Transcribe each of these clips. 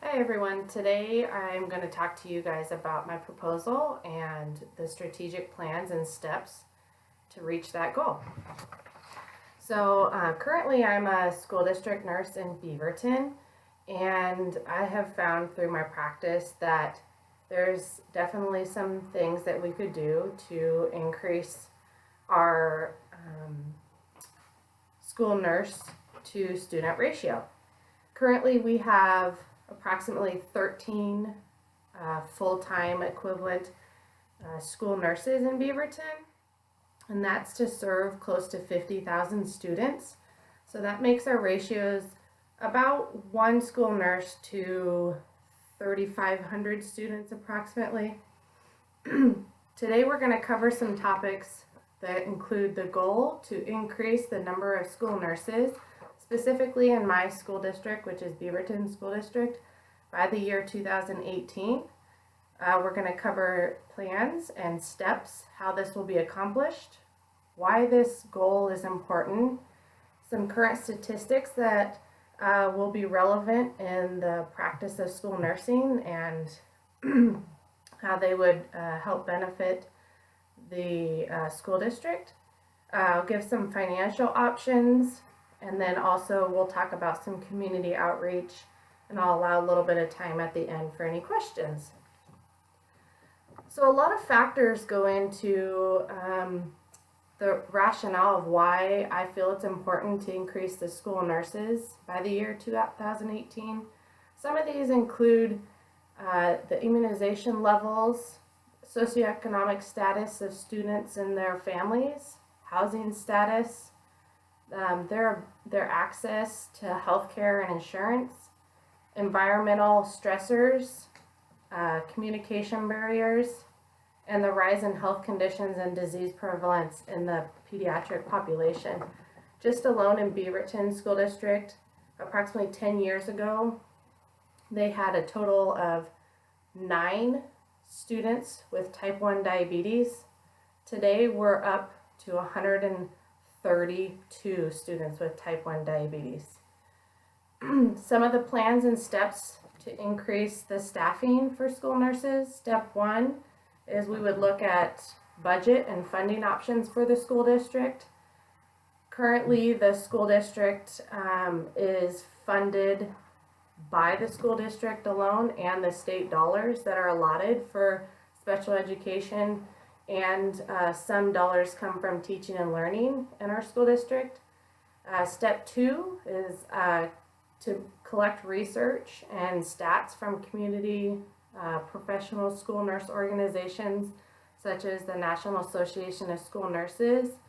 Hi everyone, today I'm going to talk to you guys about my proposal and the strategic plans and steps to reach that goal. So currently I'm a school district nurse in Beaverton, and I have found through my practice that there's definitely some things that we could do to increase our school nurse to student ratio. Currently we have approximately 13 full-time equivalent school nurses in Beaverton, and that's to serve close to 50,000 students. So that makes our ratios about one school nurse to 3,500 students approximately. Today we're going to cover some topics that include the goal to increase the number of school nurses, specifically in my school district, which is Beaverton School District, by the year 2018. We're going to cover plans and steps, how this will be accomplished, why this goal is important, some current statistics that will be relevant in the practice of school nursing, and how they would help benefit the school district. I'll give some financial options, and then also we'll talk about some community outreach, and I'll allow a little bit of time at the end for any questions. So a lot of factors go into the rationale of why I feel it's important to increase the school nurses by the year 2018. Some of these include the immunization levels, socioeconomic status of students and their families, housing status, their access to health care and insurance, environmental stressors, communication barriers, and the rise in health conditions and disease prevalence in the pediatric population. Just alone in Beaverton School District, approximately 10 years ago, they had a total of 9 students with type 1 diabetes. Today we're up to 132 students with type 1 diabetes. Some of the plans and steps to increase the staffing for school nurses. Step 1 is we would look at budget and funding options for the school district. Currently, the school district is funded by the school district alone and the state dollars that are allotted for special education, and some dollars come from teaching and learning in our school district. Step 2 is to collect research and stats from community professional school nurse organizations such as the National Association of School Nurses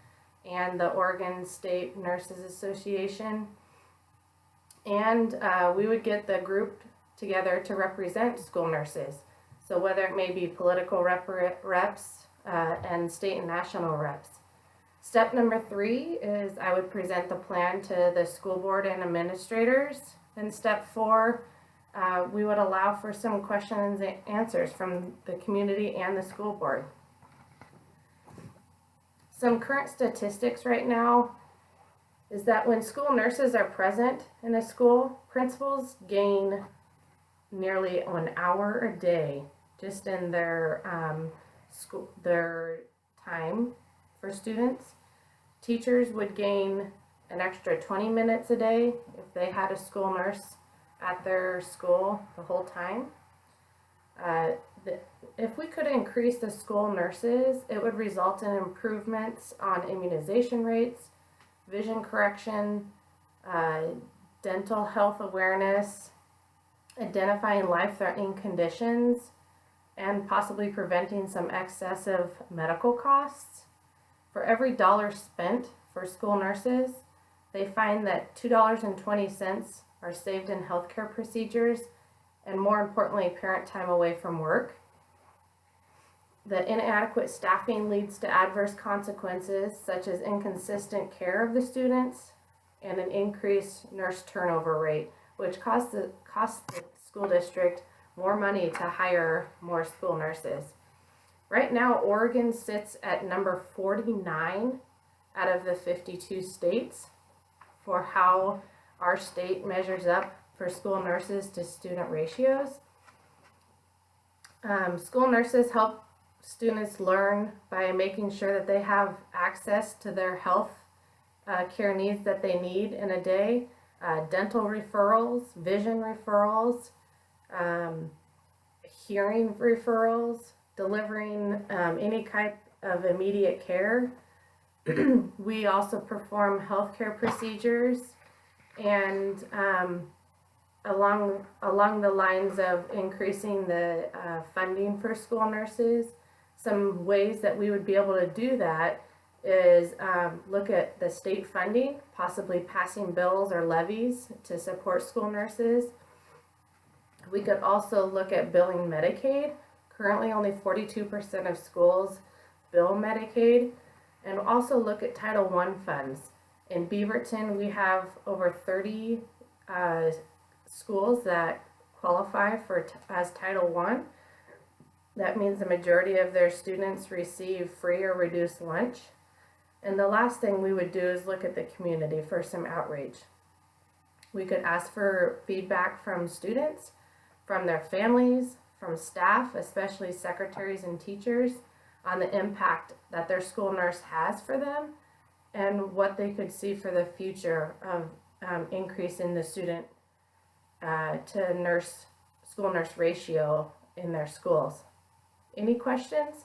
and the Oregon State Nurses Association. And we would get the group together to represent school nurses. So whether it may be political reps and state and national reps. Step number 3 is I would present the plan to the school board and administrators. And step 4, we would allow for some questions and answers from the community and the school board. Some current statistics right now is that when school nurses are present in a school, principals gain nearly an hour a day just in their time for students. Teachers would gain an extra 20 minutes a day if they had a school nurse at their school the whole time. If we could increase the school nurses, it would result in improvements on immunization rates, vision correction, dental health awareness, identifying life-threatening conditions, and possibly preventing some excessive medical costs. For every dollar spent for school nurses, they find that $2.20 are saved in healthcare procedures, and more importantly, parent time away from work. The inadequate staffing leads to adverse consequences such as inconsistent care of the students and an increased nurse turnover rate, which costs the school district more money to hire more school nurses. Right now, Oregon sits at number 49 out of the 52 states for how our state measures up for school nurses to student ratios. School nurses help students learn by making sure that they have access to their health care needs that they need in a day, dental referrals, vision referrals, hearing referrals, delivering any type of immediate care. We also perform healthcare procedures, and along the lines of increasing the funding for school nurses, some ways that we would be able to do that is look at the state funding, possibly passing bills or levies to support school nurses. We could also look at billing Medicaid. Currently only 42% of schools bill Medicaid. And also look at Title I funds. In Beaverton, we have over 30 schools that qualify for as Title I. That means the majority of their students receive free or reduced lunch. And the last thing we would do is look at the community for some outreach. We could ask for feedback from students, from their families, from staff, especially secretaries and teachers, on the impact that their school nurse has for them and what they could see for the future of increase in the student to school nurse ratio in their schools. Any questions?